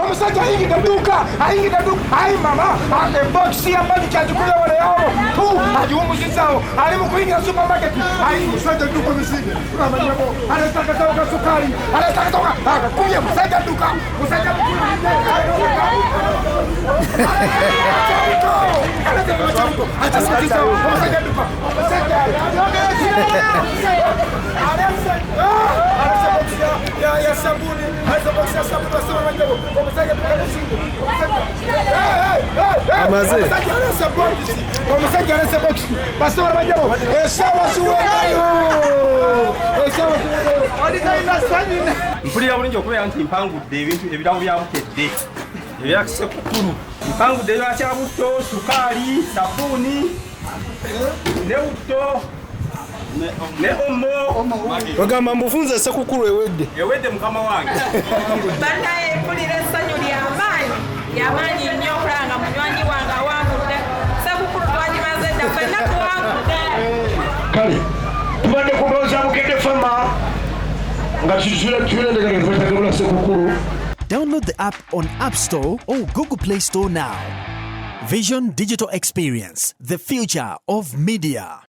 omusajja ayingidde edduuka ayi mama ebokisi yamani kyagikulya wala yawo agiwumuzizaawo ali mu kuyingira supamaketi ayi musajja edduuka misinde amanyako aleeta akatawo ka sukaali aleeta akatawo akakubye musajja edduuka musajja mukulu mpulira bulungi okubeera nti mpangudde ebintu ebiramu bya Bukedde ebya Ssekukkulu mpangudde ebya kyabutto sukaali safuuni ne butto ne omo bagamba mbufunze Ssekukkulu ewedde mukama wange bannaye mpulira essanyu ly'amaanyi nnyo okulaba nga munywanyi wange awangudde Ssekukkulu twagimaze dda ffenna tuwangudde kale tubadde kulowooza Bukedde fama nga tulendekera twetagabula Ssekukkulu. Download the app on App Store or Google Play Store now. Vision Digital Experience, the future of media.